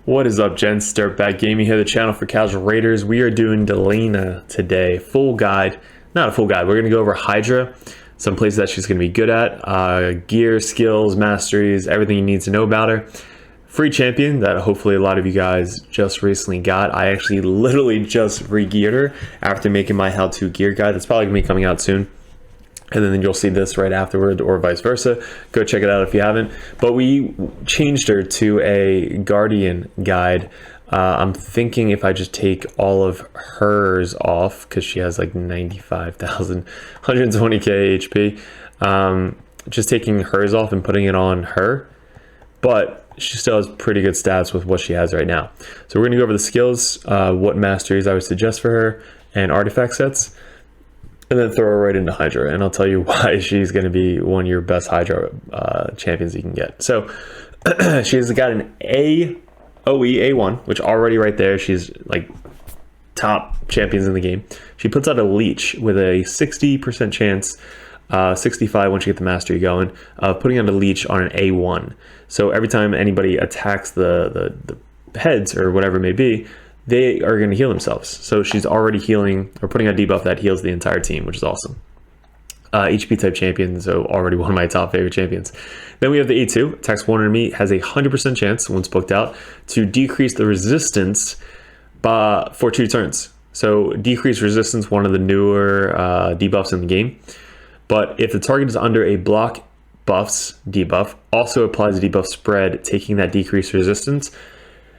What is up, gents? DirtBag Gaming here, the channel for casual raiders. We are doing Deliana today. Full guide. Not a full guide. We're going to go over Hydra, some places that she's going to be good at, gear, skills, masteries, everything you need to know about her. Free champion that hopefully a lot of you guys just recently got. I actually literally just re-geared her after making my how-to gear guide. That's probably going to be coming out soon. And then you'll see this right afterward, or vice versa. Go check it out if you haven't. But we changed her to a Guardian guide. I'm thinking if I just take all of hers off, because she has like 95,000, 120k HP. Just taking hers off and putting it on her. But she still has pretty good stats with what she has right now. So we're going to go over the skills, what masteries I would suggest for her, and artifact sets. And then throw her right into Hydra, and I'll tell you why she's going to be one of your best Hydra champions you can get. So she's got an AOE A1, which already right there, she's like top champions in the game. She puts out a leech with a 60% chance, 65 once you get the mastery going, putting out a leech on an A1. So every time anybody attacks the heads or whatever it may be, they are going to heal themselves. So she's already healing or putting a debuff that heals the entire team, which is awesome. HP type champion, so already one of my top favorite champions. Then we have the A2, attacks one enemy, has a 100% chance, once booked out, to decrease the resistance for 2 turns. So decrease resistance, one of the newer debuffs in the game. But if the target is under a block buffs debuff, also applies a debuff spread, taking that decreased resistance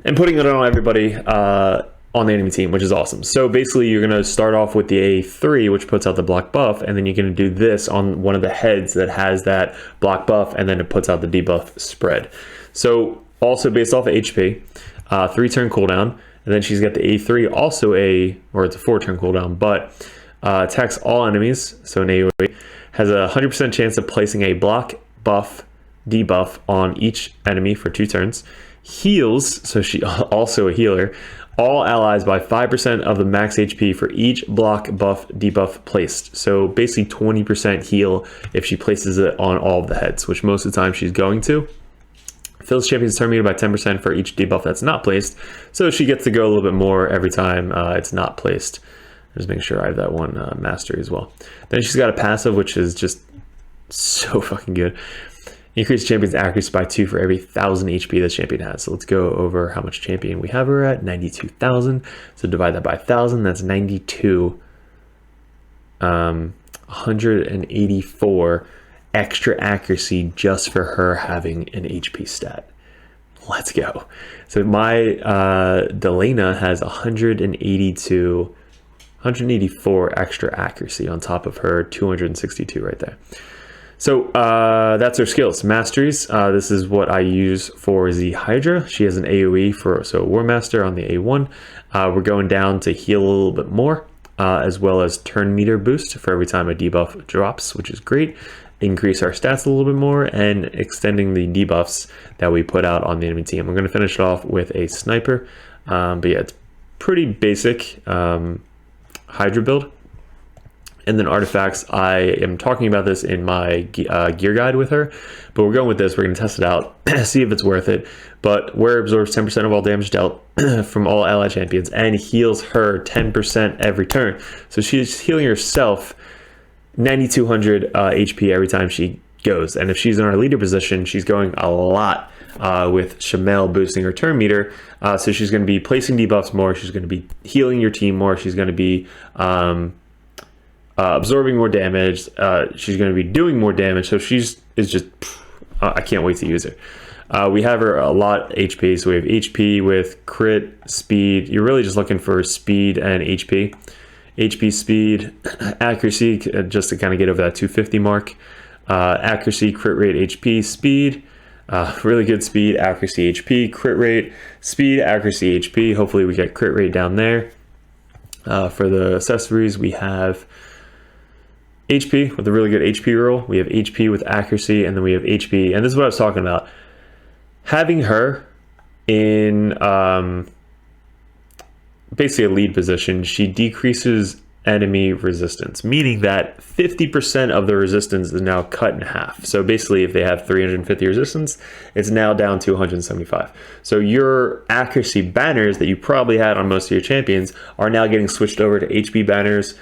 and putting it on everybody on the enemy team, which is awesome. So basically you're gonna start off with the A3, which puts out the block buff, and then you're gonna do this on one of the heads that has that block buff, and then it puts out the debuff spread. So also based off of HP, 3-turn cooldown, and then she's got the A3, also it's a 4-turn cooldown, but attacks all enemies, so an AoE, has a 100% chance of placing a block buff debuff on each enemy for 2 turns. Heals, so she also a healer, all allies by 5% of the max HP for each block buff debuff placed. So basically 20% heal if she places it on all of the heads, which most of the time she's going to. Fills champion's turn meter by 10% for each debuff that's not placed, so she gets to go a little bit more every time it's not placed. Just make sure I have that one mastery as well. Then she's got a passive, which is just so fucking good. Increase champion's accuracy by 2 for every 1,000 HP the champion has. So let's go over how much champion we have her at, 92,000. So divide that by 1,000, that's 92. 184 extra accuracy just for her having an HP stat. Let's go. So my Deliana has 184 extra accuracy on top of her 262 right there. So that's her skills. Masteries, this is what I use for the Hydra. She has an AoE so War Master on the A1. We're going down to heal a little bit more, as well as turn meter boost for every time a debuff drops, which is great. Increase our stats a little bit more, and extending the debuffs that we put out on the enemy team. We're going to finish it off with a sniper. But yeah, it's pretty basic Hydra build. And then artifacts, I am talking about this in my gear guide with her, but we're going with this. We're going to test it out, see if it's worth it. But where absorbs 10% of all damage dealt from all ally champions and heals her 10% every turn. So she's healing herself 9,200 HP every time she goes. And if she's in our leader position, she's going a lot with Shamel boosting her turn meter. So she's going to be placing debuffs more. She's going to be healing your team more. She's going to be absorbing more damage. She's going to be doing more damage. So I can't wait to use her. We have her a lot HP. So we have HP with crit, speed. You're really just looking for speed and HP. HP, speed, accuracy, just to kind of get over that 250 mark. Accuracy, crit rate, HP, speed. Really good speed, accuracy, HP, crit rate, speed, accuracy, HP. Hopefully we get crit rate down there. For the accessories, we have HP with a really good HP roll. We have HP with accuracy, and then we have HP. And this is what I was talking about. Having her in basically a lead position, she decreases enemy resistance, meaning that 50% of the resistance is now cut in half. So basically, if they have 350 resistance, it's now down to 175. So your accuracy banners that you probably had on most of your champions are now getting switched over to HP banners,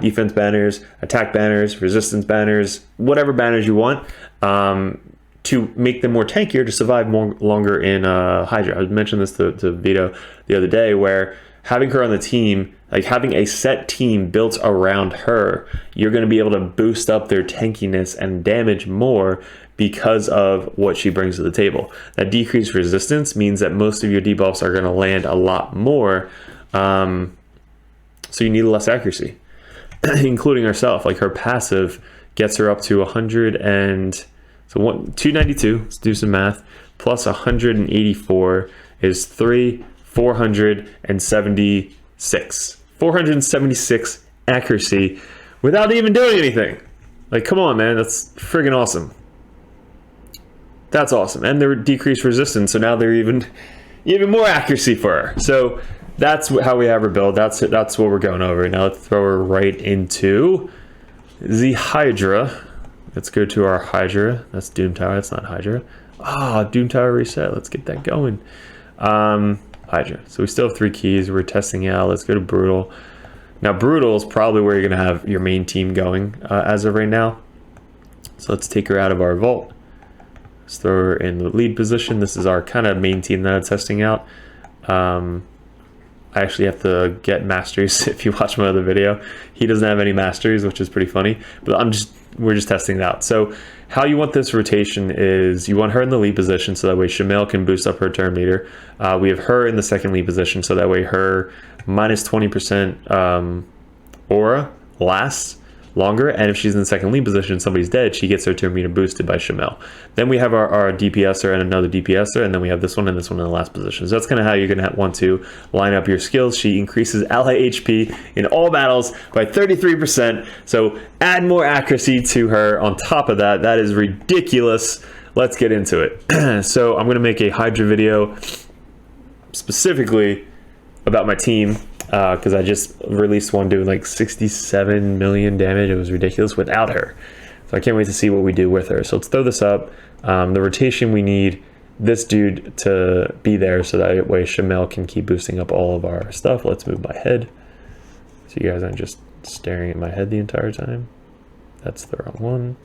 defense banners, attack banners, resistance banners, whatever banners you want, to make them more tankier to survive longer in Hydra. I mentioned this to Vito the other day, where having her on the team, like having a set team built around her, you're going to be able to boost up their tankiness and damage more because of what she brings to the table. That decreased resistance means that most of your debuffs are going to land a lot more, so you need less accuracy, including herself. Like her passive gets her up to 292. Let's do some math. Plus 184 is 476. 476 accuracy without even doing anything. Like, come on, man. That's friggin' awesome. That's awesome. And they're decreased resistance, so now they're even more accuracy for her. So that's how we have her build. That's what we're going over. Now let's throw her right into the Hydra. Let's go to our Hydra. That's Doom Tower. That's not Hydra. Doom Tower reset. Let's get that going. Hydra. So we still have 3 keys. We're testing out. Let's go to Brutal. Now Brutal is probably where you're going to have your main team going as of right now. So let's take her out of our vault. Let's throw her in the lead position. This is our kind of main team that I'm testing out. I actually have to get Masteries. If you watch my other video, he doesn't have any Masteries, which is pretty funny. But we're just testing it out. So how you want this rotation is you want her in the lead position, so that way Shamel can boost up her turn meter. We have her in the second lead position, so that way her minus 20% aura lasts longer, and if she's in the second lead position, somebody's dead, she gets her turn meter boosted by Shamel. Then we have our DPSer and another DPSer, and then we have this one and this one in the last position. So that's kind of how you're going to want to line up your skills. She increases ally HP in all battles by 33%, so add more accuracy to her on top of that. That is ridiculous. Let's get into it. So I'm going to make a Hydra video specifically about my team, because I just released one doing like 67 million damage. It was ridiculous without her. So I can't wait to see what we do with her. So let's throw this up. The rotation, we need this dude to be there, so that way Shamel can keep boosting up all of our stuff. Let's move my head, so you guys aren't just staring at my head the entire time. That's the wrong one.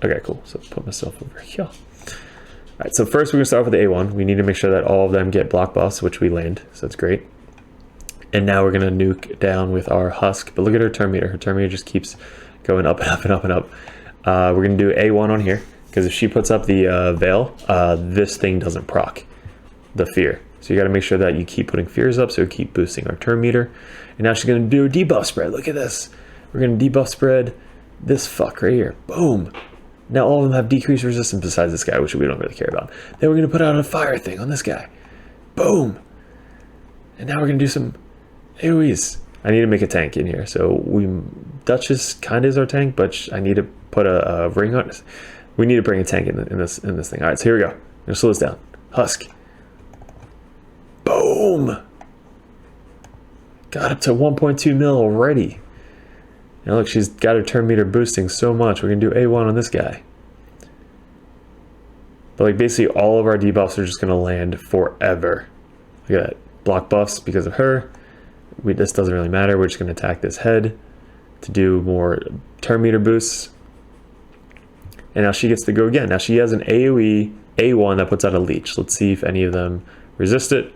Okay, cool. So put myself over here. All right, so first we're gonna start with the A1. We need to make sure that all of them get block buffs, which we land, so that's great. And now we're gonna nuke down with our husk, but look at her turn meter. Her turn meter just keeps going up and up and up and up. We're gonna do A1 on here, because if she puts up the veil, this thing doesn't proc the fear. So you gotta make sure that you keep putting fears up, so we keep boosting our turn meter. And now she's gonna do a debuff spread. Look at this. We're gonna debuff spread this fuck right here. Boom. Now all of them have decreased resistance besides this guy, which we don't really care about. Then we're gonna put out a fire thing on this guy. Boom. And now we're gonna do some AoEs. I need to make a tank in here. So Duchess kind of is our tank, but I need to put a ring on it. We need to bring a tank in this thing. All right, so here we go. I'm gonna slow this down. Husk. Boom. Got up to 1.2 mil already. Now look, she's got her turn meter boosting so much. We're gonna do A1 on this guy. But like basically all of our debuffs are just gonna land forever. Look at that. Block buffs because of her. This doesn't really matter. We're just gonna attack this head to do more turn meter boosts. And now she gets to go again. Now she has an AoE A1 that puts out a leech. Let's see if any of them resist it.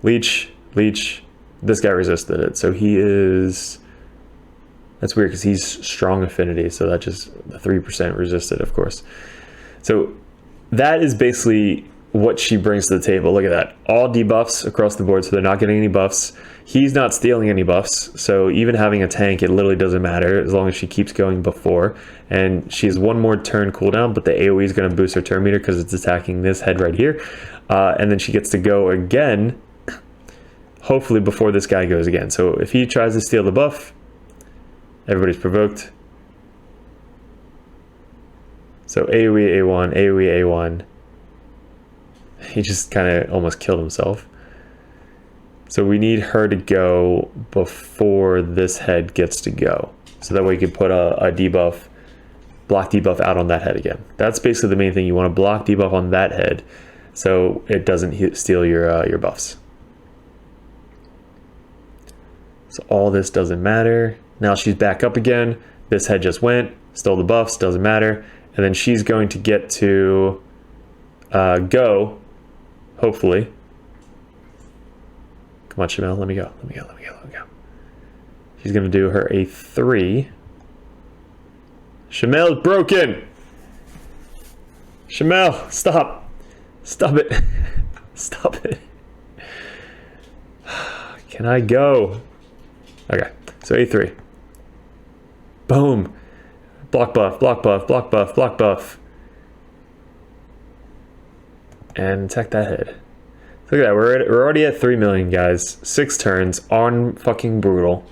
Leech, leech. This guy resisted it. So he is... That's weird because he's strong affinity. So that just the 3% resisted, of course. So that is basically what she brings to the table. Look at that. All debuffs across the board. So they're not getting any buffs. He's not stealing any buffs. So even having a tank, it literally doesn't matter as long as she keeps going before. And she has one more turn cooldown, but the AoE is going to boost her turn meter because it's attacking this head right here. And then she gets to go again, hopefully before this guy goes again. So if he tries to steal the buff, everybody's provoked. So AoE A1, AoE A1. He just kind of almost killed himself. So we need her to go before this head gets to go. So that way you can put a debuff, block debuff out on that head again. That's basically the main thing. You want to block debuff on that head so it doesn't steal your buffs. So all this doesn't matter. Now she's back up again. This head just went, stole the buffs, doesn't matter. And then she's going to get to go, hopefully. Come on, Shamel, let me go. She's going to do her A3. Shamel's broken. Shamel, stop. Stop it. Stop it. Can I go? Okay, so A3. Boom. Block buff, block buff, block buff, block buff. And attack that head. Look at that, we're already at 3 million, guys. 6 turns on fucking brutal.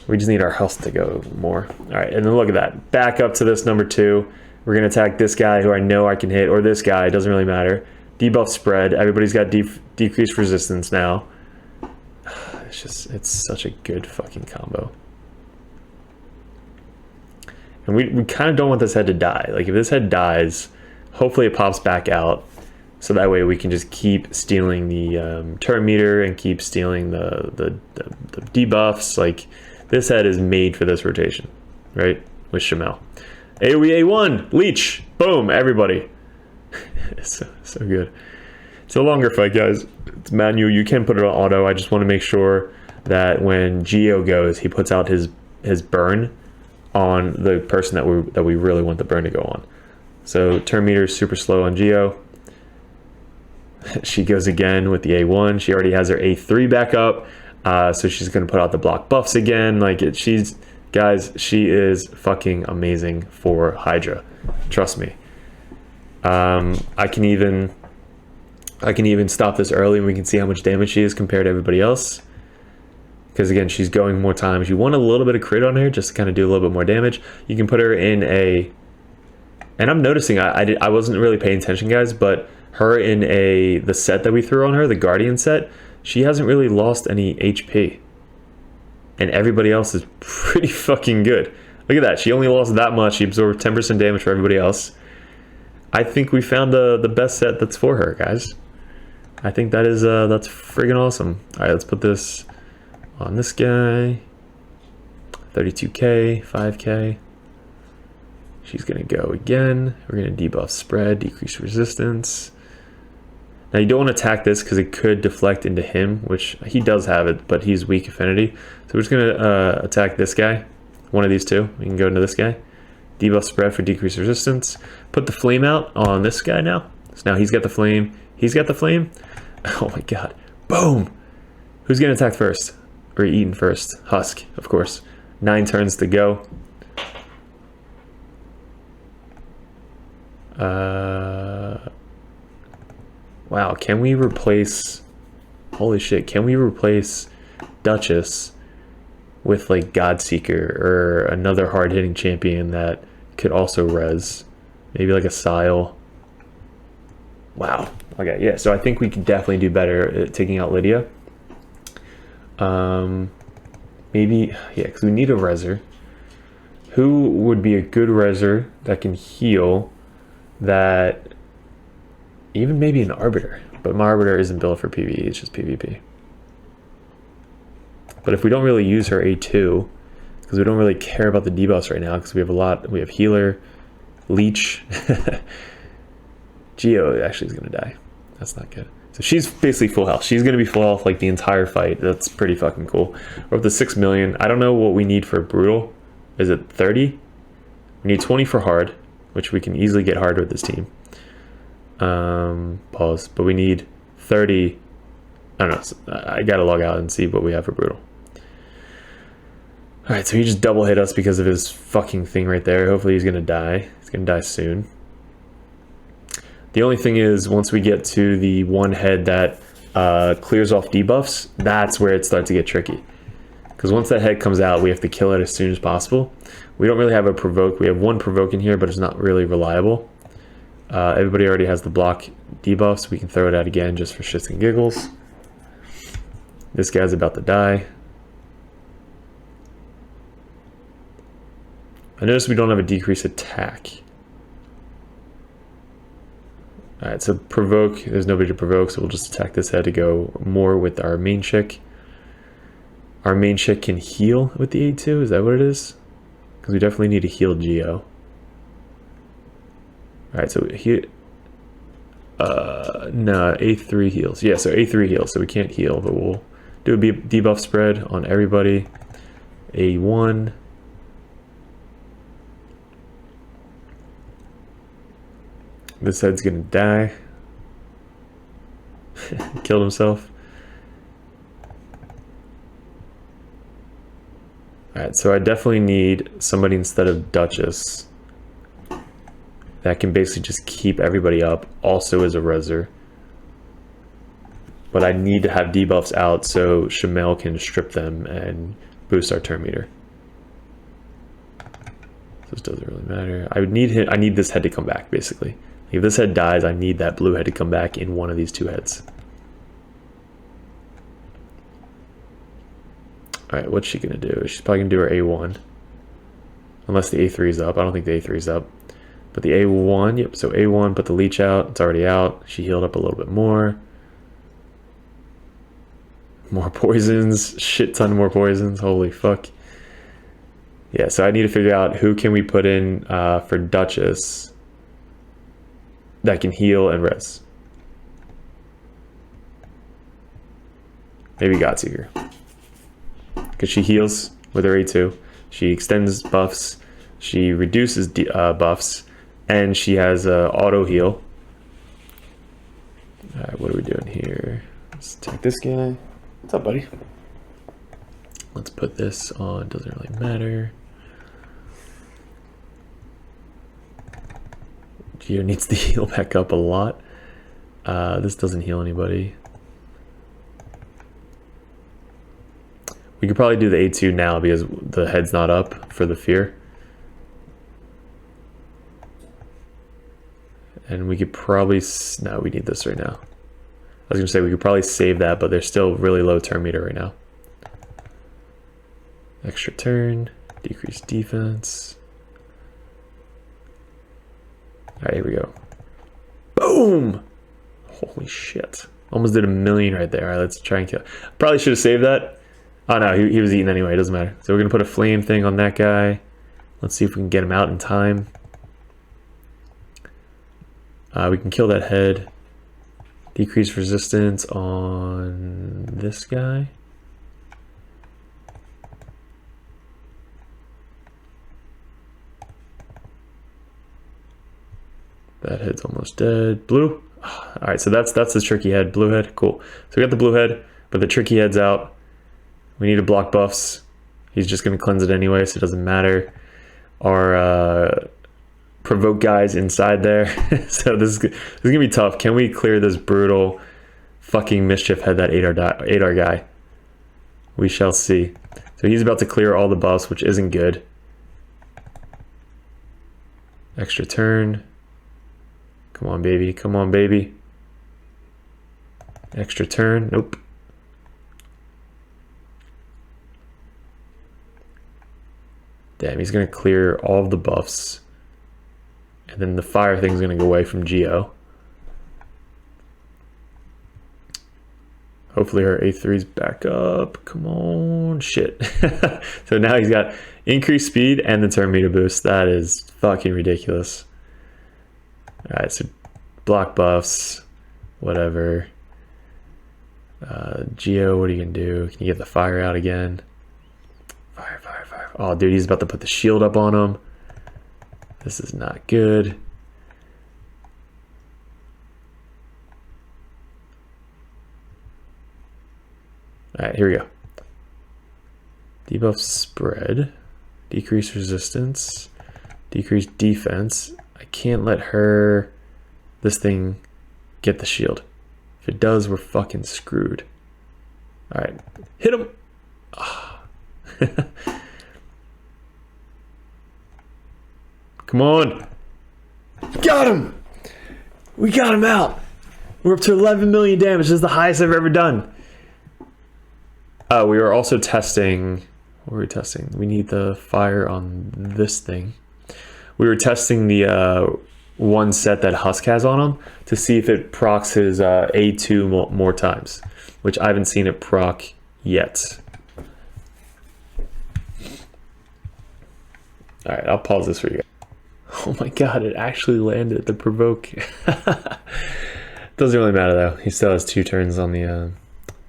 We just need our health to go more. All right, and then look at that. Back up to this number 2. We're gonna attack this guy who I know I can hit, or this guy, it doesn't really matter. Debuff spread, everybody's got decreased resistance now. It's such a good fucking combo. And we kind of don't want this head to die. Like if this head dies, hopefully it pops back out. So that way we can just keep stealing the turn meter and keep stealing the debuffs. Like this head is made for this rotation, right? With Shamel. AoE A1, Leech, boom, everybody. so good. It's a longer fight, guys. It's manual. You can put it on auto. I just want to make sure that when Geo goes, he puts out his burn on the person that we really want the burn to go on. So turn meter is super slow on Geo. She goes again with the A1. She already has her A3 back up, so she's going to put out the block buffs again. Guys, she is fucking amazing for Hydra. Trust me. I can even stop this early and we can see how much damage she is compared to everybody else. Because again, she's going more times. You want a little bit of crit on her just to kind of do a little bit more damage. You can put her in a... And I'm noticing, I wasn't really paying attention, guys, but her in the set that we threw on her, the Guardian set, she hasn't really lost any HP. And everybody else is pretty fucking good. Look at that. She only lost that much. She absorbed 10% damage for everybody else. I think we found the best set that's for her, guys. I think that's friggin' awesome. All right, let's put this on this guy. 32k, 5k. She's gonna go again. We're gonna debuff spread, decrease resistance. Now you don't want to attack this because it could deflect into him, which he does have it, but he's weak affinity. So we're just gonna attack this guy. One of these two. We can go into this guy. Debuff spread for decreased resistance. Put the flame out on this guy now. So now he's got the flame. He's got the flame. Oh my god. Boom! Who's gonna attack first? Or eaten first? Husk, of course. 9 turns to go. Wow, can we replace... Holy shit, can we replace Duchess with like Godseeker or another hard-hitting champion that could also res? Maybe like a Sile. Wow. Okay, yeah, so I think we could definitely do better at taking out Lydia. Maybe, yeah, because we need a reser. Who would be a good reser that can heal that... Even maybe an Arbiter. But my Arbiter isn't built for PvE, it's just PvP. But if we don't really use her A2, because we don't really care about the debuffs right now, because we have a lot, we have Healer, Leech. Geo actually is going to die. That's not good. So she's basically full health. She's going to be full health like the entire fight. That's pretty fucking cool. We're up to 6 million. I don't know what we need for brutal. Is it 30? We need 20 for hard, which we can easily get hard with this team. Pause. But we need 30. I don't know. I got to log out and see what we have for brutal. All right, so he just double hit us because of his fucking thing right there. Hopefully he's going to die. He's going to die soon. The only thing is, once we get to the one head that clears off debuffs, that's where it starts to get tricky. Because once that head comes out, we have to kill it as soon as possible. We don't really have a provoke. We have one provoke in here, but it's not really reliable. Everybody already has the block debuffs. We can throw it out again just for shits and giggles. This guy's about to die. I notice we don't have a decrease attack. Alright, so provoke. There's nobody to provoke, so we'll just attack this head to go more with our main chick. Our main chick can heal with the A2, is that what it is? Because we definitely need to heal Geo. Alright, so he... no, A3 heals. Yeah, so A3 heals, so we can't heal, but we'll do a debuff spread on everybody. A1. This head's gonna die. Killed himself. Alright, so I definitely need somebody instead of Duchess that can basically just keep everybody up, also as a reser. But I need to have debuffs out so Shamel can strip them and boost our turn meter. This doesn't really matter. I need this head to come back, basically. If this head dies, I need that blue head to come back in one of these two heads. Alright, what's she gonna do? She's probably gonna do her A1. Unless the A3 is up. I don't think the A3 is up. But the A1, yep, so A1, put the leech out. It's already out. She healed up a little bit more. More poisons. Shit ton more poisons. Holy fuck. Yeah, so I need to figure out who can we put in for Duchess that can heal and res. Maybe Godseeker. Because she heals with her A2. She extends buffs. She reduces buffs. And she has auto heal. Alright, what are we doing here? Let's take this guy. What's up, buddy? Let's put this on. Doesn't really matter. Geo needs to heal back up a lot. This doesn't heal anybody. We could probably do the A2 now because the head's not up for the fear. And we could probably... No, we need this right now. I was going to say we could probably save that, but they're still really low turn meter right now. Extra turn, decrease defense. Alright, here we go. Boom! Holy shit. Almost did a million right there. Alright, let's try and kill. Probably should have saved that. Oh no, he was eaten anyway, it doesn't matter. So we're going to put a flame thing on that guy. Let's see if we can get him out in time. We can kill that head. Decrease resistance on this guy. That head's almost dead. Blue. Alright, so that's the tricky head. Blue head. Cool. So we got the blue head, but the tricky head's out. We need to block buffs. He's just going to cleanse it anyway, so it doesn't matter. Our provoke guys inside there. So this is going to be tough. Can we clear this brutal fucking mischief head, that 8R guy? We shall see. So he's about to clear all the buffs, which isn't good. Extra turn. Come on, baby. Come on, baby. Extra turn. Nope. Damn, he's going to clear all of the buffs. And then the fire thing's going to go away from Geo. Hopefully her A3's back up. Come on. Shit. So now he's got increased speed and the turn meter boost. That is fucking ridiculous. Alright, so block buffs. Whatever. Geo, what are you going to do? Can you get the fire out again? Fire, fire, fire. Oh, dude, he's about to put the shield up on him. This is not good. Alright, here we go. Debuff spread. Decrease resistance. Decrease defense. I can't let her... this thing get the shield. If it does, we're fucking screwed. Alright, hit him! Oh. Come on. Got him. We got him out. We're up to 11 million damage. This is the highest I've ever done. We were also testing, what were we testing? We need the fire on this thing. We were testing the one set that Husk has on him to see if it procs his A2 more times, which I haven't seen it proc yet. All right, I'll pause this for you guys. Oh my god, it actually landed the provoke. Doesn't really matter though. He still has 2 turns on the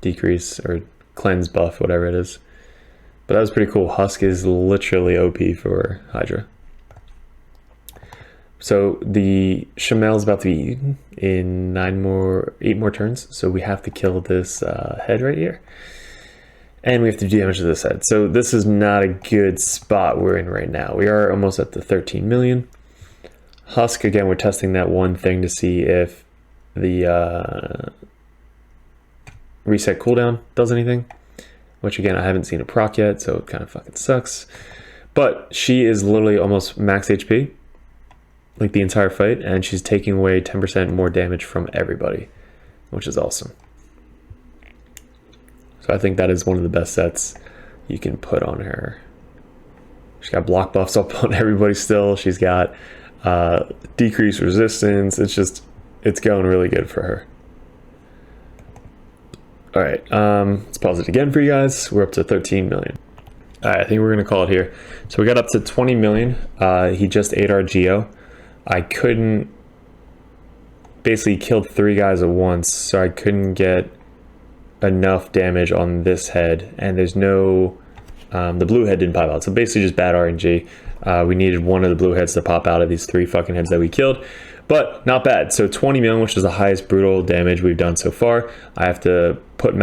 decrease or cleanse buff, whatever it is. But that was pretty cool. Husk is literally OP for Hydra. So the Shamel's about to be eaten in 8 more turns. So we have to kill this head right here. And we have to do damage to this head. So this is not a good spot we're in right now. We are almost at the 13 million. Husk, again, we're testing that one thing to see if the reset cooldown does anything. Which again, I haven't seen a proc yet, so it kind of fucking sucks. But she is literally almost max HP. Like the entire fight, and she's taking away 10% more damage from everybody, which is awesome. So I think that is one of the best sets you can put on her. She's got block buffs up on everybody still. She's got decreased resistance. It's going really good for her. All right, let's pause it again for you guys. We're up to 13 million. All right, I think we're gonna call it here. So we got up to 20 million. He just ate our Geo. I couldn't, basically killed 3 guys at once, so I couldn't get enough damage on this head, and there's no, the blue head didn't pop out, so basically just bad RNG. We needed one of the blue heads to pop out of these 3 fucking heads that we killed, but not bad. So 20 million, which is the highest brutal damage we've done so far. I have to put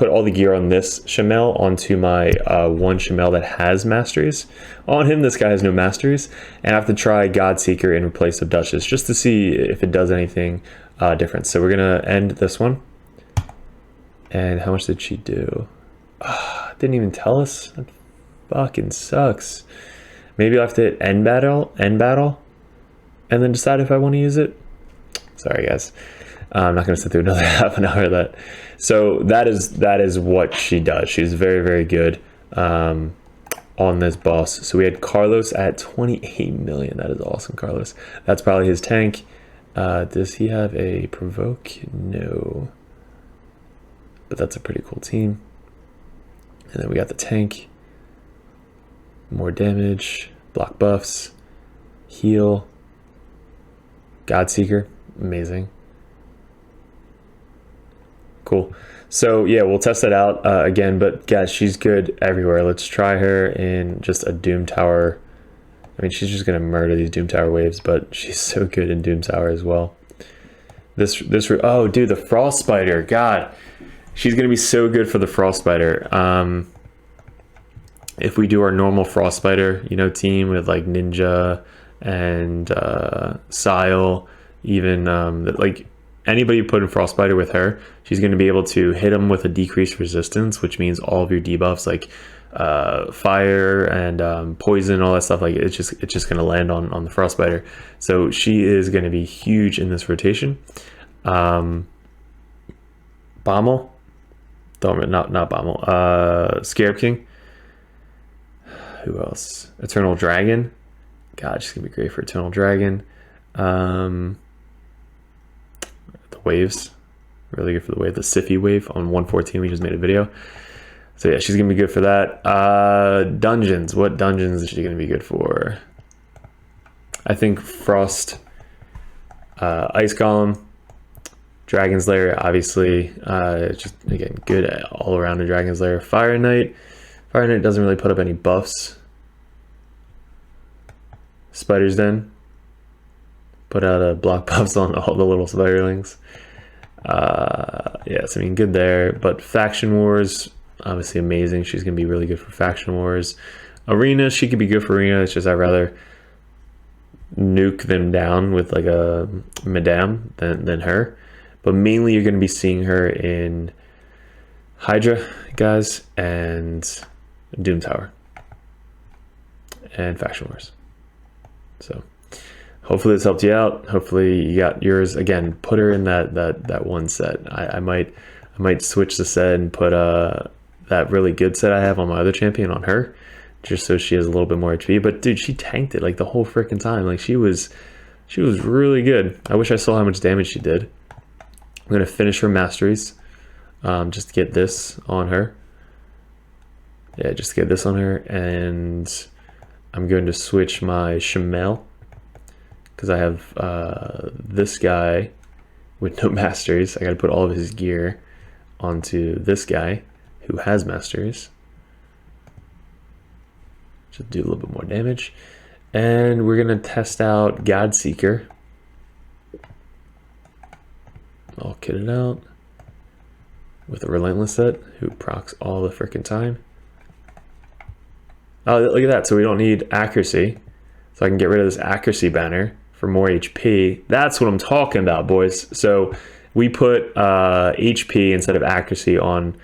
all the gear on this Shamel onto my one Shamel that has Masteries. On him, this guy has no Masteries, and I have to try Godseeker in place of Duchess just to see if it does anything different. So we're gonna end this one. And how much did she do? Didn't even tell us. That fucking sucks. Maybe I'll have to hit end battle, and then decide if I want to use it. Sorry guys, I'm not going to sit through another half an hour of that. So that is what she does. She's very, very good on this boss. So we had Carlos at 28 million. That is awesome, Carlos. That's probably his tank. Does he have a provoke? No, but that's a pretty cool team. And then we got the tank, more damage, block buffs, heal, Godseeker, amazing. Cool. So yeah, we'll test that out again, but guys, she's good everywhere. Let's try her in just a Doom Tower. I mean, she's just gonna murder these Doom Tower waves, but she's so good in Doom Tower as well. Oh dude, the Frost Spider, God, she's gonna be so good for the Frost Spider. If we do our normal Frost Spider, you know, team with like Ninja and Sile, even like anybody you put in Frost Spider with her, she's going to be able to hit them with a decreased resistance, which means all of your debuffs like fire and poison, all that stuff, like it's just going to land on the Frost Spider. So she is going to be huge in this rotation. Bommel, not Bommel, Scarab King. Who else? Eternal Dragon. God, she's gonna be great for Eternal Dragon. The waves, really good for the wave. The Siffy wave on 114. We just made a video. So yeah, she's gonna be good for that. Dungeons. What dungeons is she gonna be good for? I think Frost, Ice Golem, Dragon's Lair. Obviously, just again good all around in Dragon's Lair. Fire Knight. Fire Knight doesn't really put up any buffs. Spider's Den. Put out a block buffs on all the little spiderlings. Yes, I mean, good there. But Faction Wars, obviously amazing. She's going to be really good for Faction Wars. Arena, she could be good for Arena. It's just I'd rather nuke them down with like a Madame than her. But mainly you're going to be seeing her in Hydra, guys, and Doom Tower and Faction Wars. So hopefully this helped you out. Hopefully you got yours. Again, put her in that one set. I might switch the set and put that really good set I have on my other champion on her, just so she has a little bit more HP. But dude, she tanked it like the whole freaking time. Like she was really good. I wish I saw how much damage she did. I'm gonna finish her Masteries, just to get this on her. Yeah, just to get this on her, and I'm going to switch my Shamel because I have this guy with no Masteries. I got to put all of his gear onto this guy who has Masteries. Just do a little bit more damage. And we're going to test out Godseeker. I'll kit it out with a Relentless set who procs all the freaking time. Oh, look at that. So we don't need accuracy. So I can get rid of this accuracy banner for more HP. That's what I'm talking about, boys. So we put HP instead of accuracy on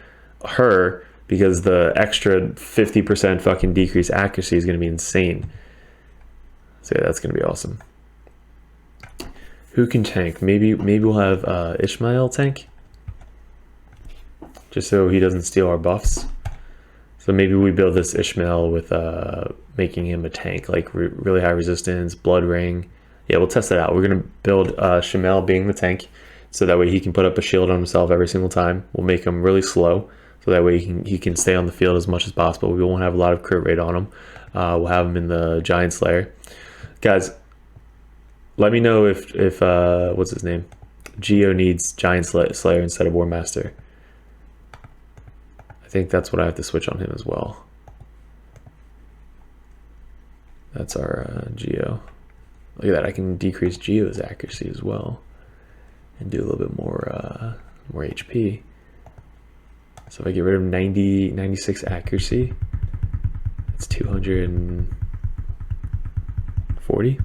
her because the extra 50% fucking decrease accuracy is going to be insane. So yeah, that's going to be awesome. Who can tank? Maybe we'll have Ishmael tank, just so he doesn't steal our buffs. So maybe we build this Ishmael with making him a tank, like really high resistance, blood ring. Yeah, we'll test that out. We're gonna build Shamel being the tank, so that way he can put up a shield on himself every single time. We'll make him really slow, so that way he can stay on the field as much as possible. We won't have a lot of crit rate on him. We'll have him in the Giant Slayer. Guys, let me know if what's his name? Geo needs Giant Slayer instead of War Master. I think that's what I have to switch on him as well. That's our Geo. Look at that, I can decrease Geo's accuracy as well and do a little bit more HP. So if I get rid of 96 accuracy, it's 240?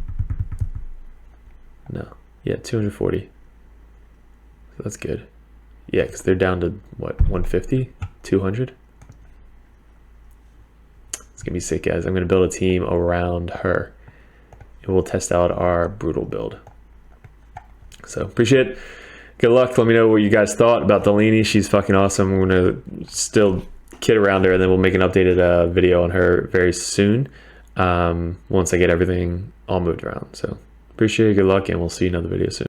No, yeah, 240. So that's good. Yeah, because they're down to what, 150? 200? It's gonna be sick, guys. I'm gonna build a team around her and we'll test out our brutal build. So appreciate it. Good luck. Let me know what you guys thought about Deliana. She's fucking awesome. We're gonna still kit around her and then we'll make an updated video on her very soon, once I get everything all moved around. So appreciate it. Good luck, and we'll see you in another video soon.